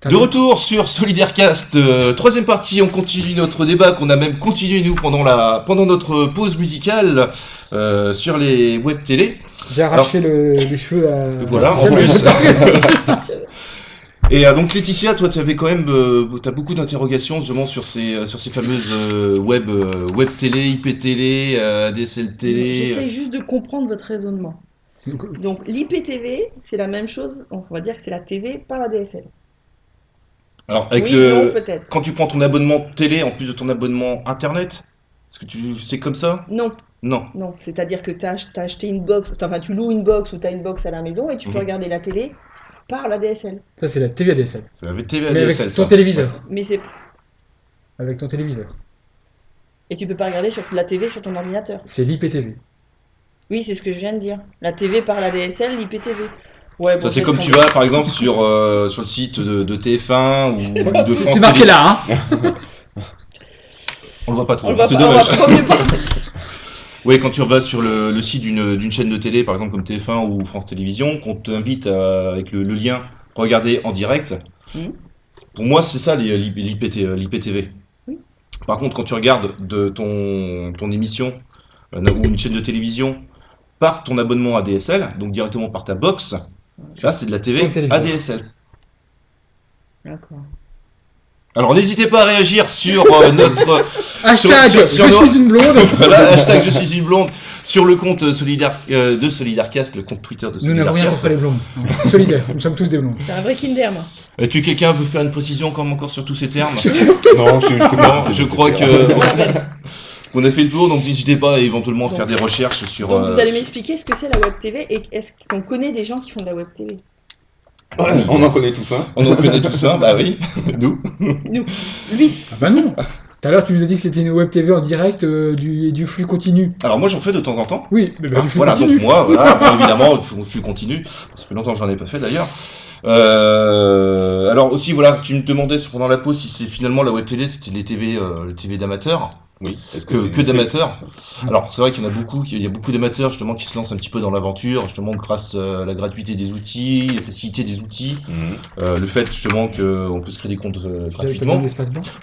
De retour sur Solidaircast, troisième partie, on continue notre débat qu'on a même continué nous pendant notre pause musicale sur les web télé. J'ai arraché les cheveux à... Voilà, en plus. Et donc Laetitia, toi tu avais quand même t'as beaucoup d'interrogations justement sur ces fameuses web télé, IP télé, ADSL télé. J'essaie juste de comprendre votre raisonnement. Donc l'IPTV, c'est la même chose, on va dire que c'est la TV par la DSL. Alors avec oui, non, peut-être. Quand tu prends ton abonnement télé en plus de ton abonnement internet, est-ce que c'est comme ça? Non. Non. Non, c'est-à-dire que tu as acheté une box, enfin tu loues une box ou tu as une box à la maison et tu peux regarder la télé par la DSL. Ça c'est la TV ADSL. C'est la TV Mais ADSL, avec ton téléviseur. Mais c'est... Avec ton téléviseur. Et tu peux pas regarder sur la TV sur ton ordinateur. C'est l'IPTV. Oui, c'est ce que je viens de dire. La TV par la DSL, l'IPTV. Ouais, bon, ça c'est comme tu vas par exemple sur le site de TF1 ou de France. C'est marqué là, hein. On le voit pas trop. C'est dommage. Oui, quand tu vas sur le site d'une chaîne de télé, par exemple comme TF1 ou France Télévisions, qu'on t'invite avec le lien regarder en direct. Pour moi, c'est ça l'IPTV. Par contre, quand tu regardes ton émission ou une chaîne de télévision par ton abonnement ADSL, donc directement par ta box, là c'est de la TV ADSL. D'accord. Alors n'hésitez pas à réagir sur notre hashtag je suis une blonde. Voilà, hashtag je suis une blonde sur le compte de Solidaircast, le compte Twitter de Solidaircast. Nous n'avons rien contre les blondes. Solidaires, nous sommes tous des blondes. C'est un vrai Kinder, moi. Est-ce que quelqu'un veut faire une précision comme encore sur tous ces termes? Non, je crois que on a fait le tour, donc n'hésitez pas à éventuellement faire des recherches sur. Donc vous allez m'expliquer ce que c'est la web TV et est-ce qu'on connaît des gens qui font de la web TV? On en connaît tous un. On en connaît tous un, bah oui. Nous. Lui. Ah bah non. Tout à l'heure, tu nous as dit que c'était une web TV en direct du flux continu. Alors moi, j'en fais de temps en temps. Oui, mais du flux voilà, continu. donc moi, voilà, bien évidemment, le flux continu. Ça fait longtemps que j'en ai pas fait d'ailleurs. Alors aussi, voilà, tu me demandais pendant la pause si c'est finalement la web télé, c'était les TV d'amateurs. Oui. Est-ce que d'amateurs. Alors c'est vrai qu'il y en a beaucoup, il y a beaucoup d'amateurs justement qui se lancent un petit peu dans l'aventure, justement grâce à la gratuité des outils, la facilité des outils, le fait justement qu'on peut se créer des comptes gratuitement,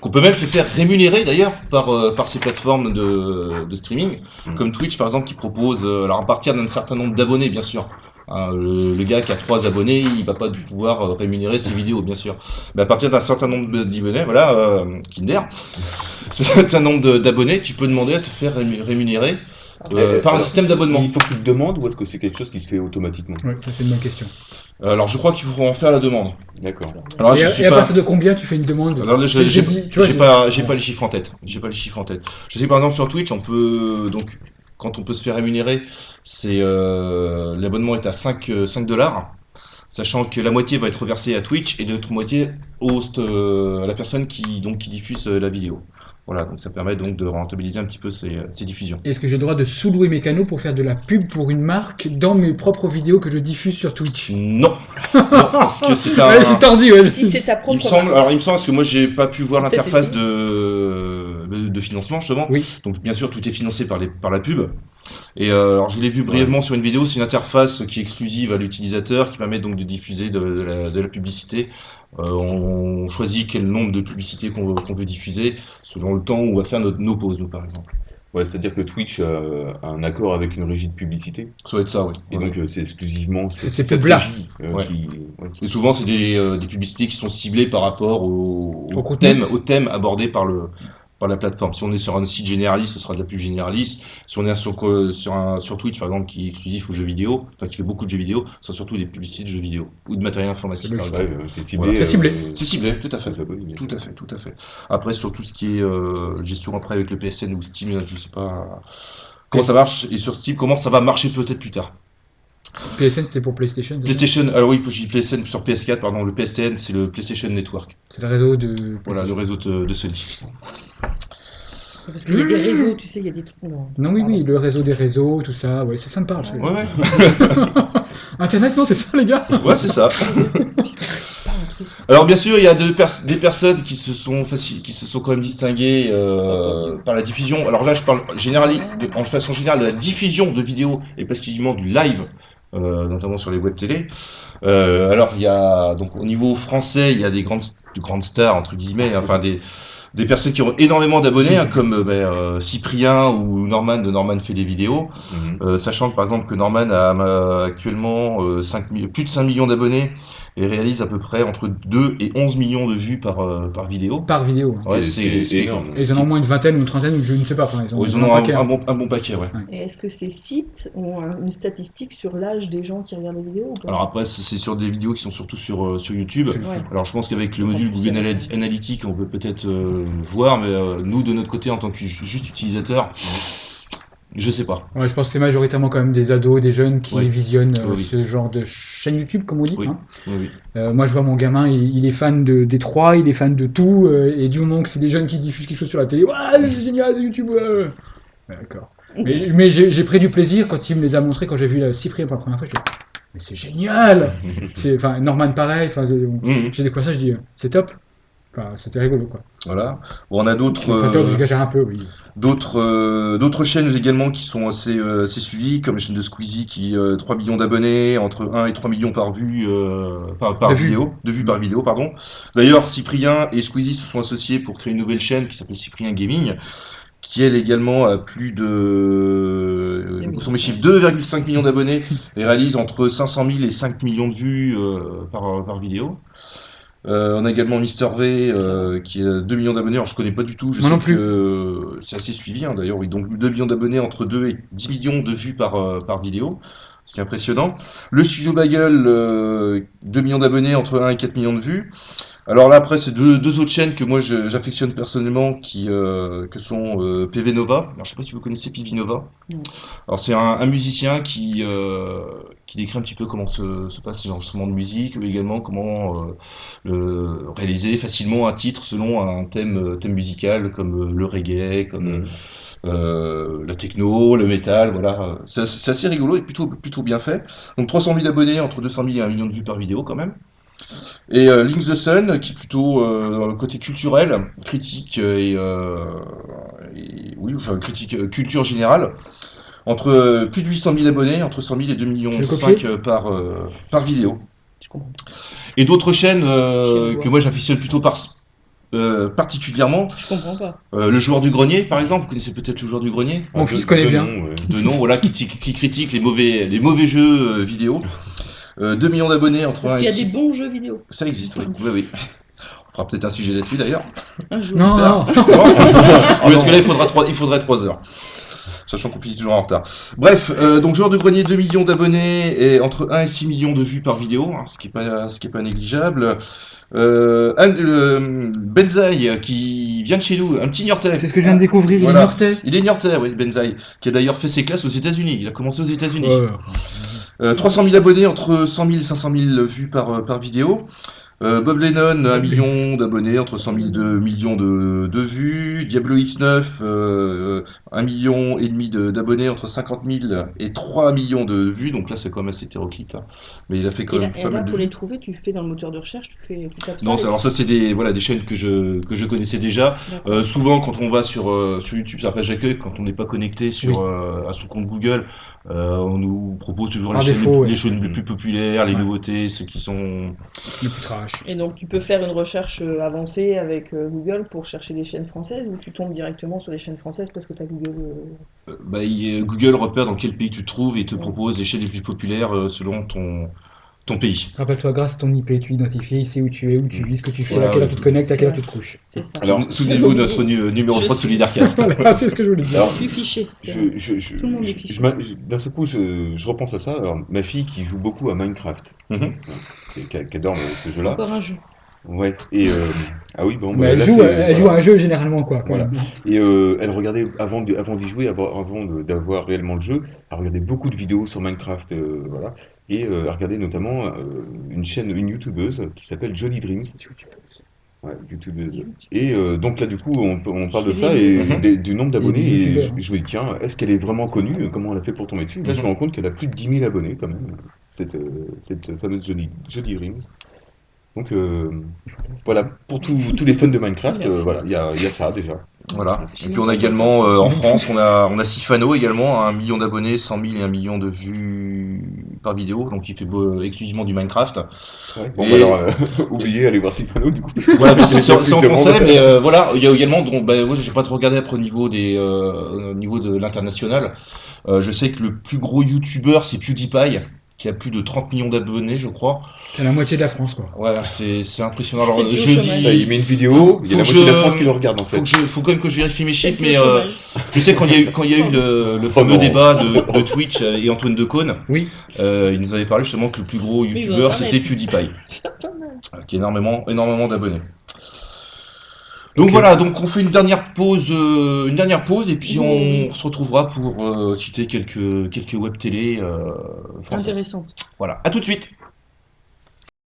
qu'on peut même se faire rémunérer d'ailleurs par ces plateformes de streaming, comme Twitch par exemple qui propose, alors à partir d'un certain nombre d'abonnés bien sûr. Le gars qui a 3 abonnés, il va pas pouvoir rémunérer ses vidéos, bien sûr. Mais à partir d'un certain nombre d'abonnés, voilà, Kinder, c'est un certain nombre d'abonnés, tu peux demander à te faire rémunérer par un système d'abonnement. Il faut qu'il te demande ou est-ce que c'est quelque chose qui se fait automatiquement? Oui, ça c'est une bonne question. Alors je crois qu'il faut en faire la demande. D'accord. Alors, et à partir de combien tu fais une demande? Alors là, j'ai pas les chiffres en tête. Je sais par exemple sur Twitch, on peut donc quand on peut se faire rémunérer, c'est l'abonnement est à 5 $, sachant que la moitié va être versée à Twitch et l'autre moitié à la personne qui diffuse la vidéo. Voilà, donc ça permet donc de rentabiliser un petit peu ces diffusions. Est-ce que j'ai le droit de sous-louer mes canaux pour faire de la pub pour une marque dans mes propres vidéos que je diffuse sur Twitch? Non, parce que c'est c'est tordu, ouais. Si c'est ta propre il me semble parce que moi j'ai pas pu voir l'interface de financement justement. Oui. Donc bien sûr tout est financé par la pub. Et alors je l'ai vu brièvement sur une vidéo, c'est une interface qui est exclusive à l'utilisateur qui permet donc de diffuser de la publicité. On choisit quel nombre de publicités qu'on veut diffuser selon le temps où on va faire nos pauses, nous par exemple. Ouais, c'est-à-dire que le Twitch a un accord avec une régie de publicité. Ça doit être ça, oui. Et donc c'est exclusivement cette pub-là qui. Ouais. Et souvent c'est des publicités qui sont ciblées par rapport au thème abordé par la plateforme. Si on est sur un site généraliste, ce sera de la pub généraliste. Si on est sur Twitch, par exemple, qui est exclusif aux jeux vidéo, enfin qui fait beaucoup de jeux vidéo, ce sera surtout des publicités de jeux vidéo ou de matériel informatique. C'est ciblé. Voilà. C'est ciblé, tout à fait. Tout à fait. Après, sur tout ce qui est gestion après avec le PSN ou Steam, je sais pas comment ça marche, et sur Steam, comment ça va marcher peut-être plus tard. PSN c'était pour PlayStation. PlayStation, alors oui, j'ai PSN sur PS4, pardon, le PSN c'est le PlayStation Network. C'est le réseau de. Voilà, le réseau de Sony. Parce qu'il y a des réseaux, tu sais, il y a des trucs. Non, oui, le réseau des réseaux, tout ça, ouais, ça me parle. Ouais. Internet, non, c'est ça, les gars. Ouais, c'est ça. Alors bien sûr, il y a des personnes qui se sont quand même distinguées par la diffusion. Alors là, je parle de façon générale de la diffusion de vidéos et pas exclusivement du live notamment sur les web télé. Alors il y a donc au niveau français, il y a de grandes stars entre guillemets, enfin des personnes qui ont énormément d'abonnés, hein, comme Cyprien ou Norman de Norman fait des vidéos, sachant que par exemple que Norman a actuellement plus de 5 millions d'abonnés et réalise à peu près entre 2 et 11 millions de vues par vidéo. Par vidéo. Ouais, c'est énorme. Et ils en ont au moins une vingtaine ou une trentaine, je ne sais pas. Enfin, ils en ont un bon paquet, ouais. Et est-ce que ces sites ont une statistique sur l'âge des gens qui regardent les vidéos ou pas? Alors après, c'est sur des vidéos qui sont surtout sur YouTube. Ouais. Alors je pense qu'avec le module Google Analytics, on peut peut-être voir, mais nous, de notre côté, en tant que juste utilisateur, je sais pas. Ouais, je pense que c'est majoritairement quand même des ados, des jeunes qui visionnent Oui. ce genre de chaîne YouTube, comme on dit. Oui. Hein. Oui. Moi, je vois mon gamin, il est fan des trois, il est fan de tout, et du moment que c'est des jeunes qui diffusent quelque chose sur la télé, ouais, c'est génial, c'est YouTube. Ouais, d'accord. Mais j'ai pris du plaisir quand il me les a montrés, quand j'ai vu Cyprien pour la première fois, je dis, mais c'est génial. Enfin, Norman pareil, j'ai découvert ça, je dis, c'est top. Enfin, c'était rigolo, quoi. Voilà. Bon, on a d'autres. Enfin, top, je gagère un peu, oui. D'autres chaînes également qui sont assez suivies, comme la chaîne de Squeezie qui 3 millions d'abonnés, entre 1 et 3 millions par vue par vidéo, de vues par vidéo, pardon. D'ailleurs, Cyprien et Squeezie se sont associés pour créer une nouvelle chaîne qui s'appelle Cyprien Gaming, qui elle également a plus de sur mes chiffres 2,5 millions d'abonnés et réalise entre 500 000 et 5 millions de vues par vidéo. On a également Mister V qui a 2 millions d'abonnés. Alors je connais pas du tout, je sais que c'est assez suivi hein, d'ailleurs. Oui, donc 2 millions d'abonnés, entre 2 et 10 millions de vues par vidéo, ce qui est impressionnant. Le Studio Bagel, 2 millions d'abonnés, entre 1 et 4 millions de vues. Alors là après c'est deux autres chaînes que moi j'affectionne personnellement que sont PV Nova. Alors je sais pas si vous connaissez PV Nova. Alors c'est un musicien qui décrit un petit peu comment se passe l'enregistrement de musique, mais également comment réaliser facilement un titre selon un thème musical comme le reggae, comme la techno, le métal, voilà. C'est assez rigolo et plutôt bien fait. Donc 300 000 abonnés, entre 200 000 et 1 million de vues par vidéo quand même. Et Link the Sun, qui est plutôt dans le côté culturel, critique critique culture générale, entre plus de 800 000 abonnés, entre 100 000 et 2 millions 5 par vidéo. Je comprends. Et d'autres chaînes que moi j'affectionne plutôt particulièrement. Je comprends pas. Le joueur du grenier, par exemple, vous connaissez peut-être le joueur du grenier. Mon fils connaît bien. De nom, voilà, qui critique les mauvais jeux vidéo. 2 millions d'abonnés entre 1 et 6. Est-ce qu'il y a des bons jeux vidéo? Ça existe, oui. On fera peut-être un sujet là-dessus d'ailleurs. Un jour. Non. Parce que là, il faudrait 3 heures. Sachant qu'on finit toujours en retard. Bref, donc joueur de grenier, 2 millions d'abonnés et entre 1 et 6 millions de vues par vidéo, hein, ce qui est pas négligeable. Benzaï, qui vient de chez nous, un petit Niortais. C'est ce que je viens de découvrir, Voilà. il est Niortais. Il est Niortais, oui, Benzaï, qui a d'ailleurs fait ses classes aux États-Unis. Il a commencé aux États-Unis. 300 000 abonnés, entre 100 000 et 500 000 vues par vidéo. Bob Lennon, 1 million d'abonnés, entre 100 000 et 2 millions de vues. Diablo X9, 1 million et demi d'abonnés, entre 50 000 et 3 millions de vues. Donc là, c'est quand même assez hétéroclite. Hein. Mais il a fait quand même pas mal de pour vues. les trouver, tu fais dans le moteur de recherche, tu tapes ça. Non, alors ça, c'est des chaînes que je connaissais déjà. Souvent, quand on va sur YouTube, sur la page d'accueil, quand on n'est pas connecté à son compte Google, on nous propose toujours les chaînes les plus populaires, les nouveautés, ceux qui sont le plus trash. Et donc tu peux faire une recherche avancée avec Google pour chercher des chaînes françaises, ou tu tombes directement sur les chaînes françaises parce que tu as Google Google repère dans quel pays tu te trouves et te propose les chaînes les plus populaires selon ton pays. Rappelle-toi, grâce à ton IP, tu identifies, il sait où tu es, où tu vis, ce que tu fais, à quelle heure tu te connectes, à quelle heure tu te couches. C'est ça. Alors, souvenez-vous de notre numéro 3 de Solidarcast. Voilà, c'est ce que je voulais dire. Je suis fiché. Tout le monde est fiché. D'un seul coup, je repense à ça. Alors, ma fille qui joue beaucoup à Minecraft, qui adore ce jeu-là. Encore un jeu. Ouais, et ah oui, bon, elle joue à un jeu généralement, quoi. Voilà. Et elle regardait, avant d'y jouer, avant d'avoir réellement le jeu, elle regardait beaucoup de vidéos sur Minecraft, voilà. Et elle regardait notamment une youtubeuse qui s'appelle Jolly Dreams. Ouais, youtubeuse. Et donc là, du coup, on parle de ça et du nombre d'abonnés. Et je me dis, tiens, est-ce qu'elle est vraiment connue? Comment elle a fait pour tomber dessus? Là, je me rends compte qu'elle a plus de 10 000 abonnés, quand même, cette fameuse Jolly Dreams. Donc voilà, pour tous les fans de Minecraft, voilà, il y a ça déjà. Voilà. Et puis on a également en France, on a Sifano également, 1 million d'abonnés, 100 000 et 1 million de vues par vidéo, donc il fait exclusivement du Minecraft. Ouais. Bon, alors, oubliez, allez voir Sifano du coup. Voilà, c'est en français, mais voilà, il y a également, moi j'ai pas trop regardé après au niveau de l'international. Je sais que le plus gros YouTuber c'est PewDiePie, qui a plus de 30 millions d'abonnés, je crois. C'est la moitié de la France, quoi. Ouais, c'est impressionnant. Alors, il met une vidéo, il y a la moitié de la France qui le regarde, en fait. Faut quand même que je vérifie mes chiffres, mais je sais quand il y a eu le fameux débat de Twitch et Antoine Decaune, oui. Il nous avait parlé justement que le plus gros YouTuber c'était PewDiePie, qui a énormément d'abonnés. Donc voilà, donc on fait une dernière pause et puis on se retrouvera pour citer quelques web télé françaises. Intéressant. Voilà, à tout de suite.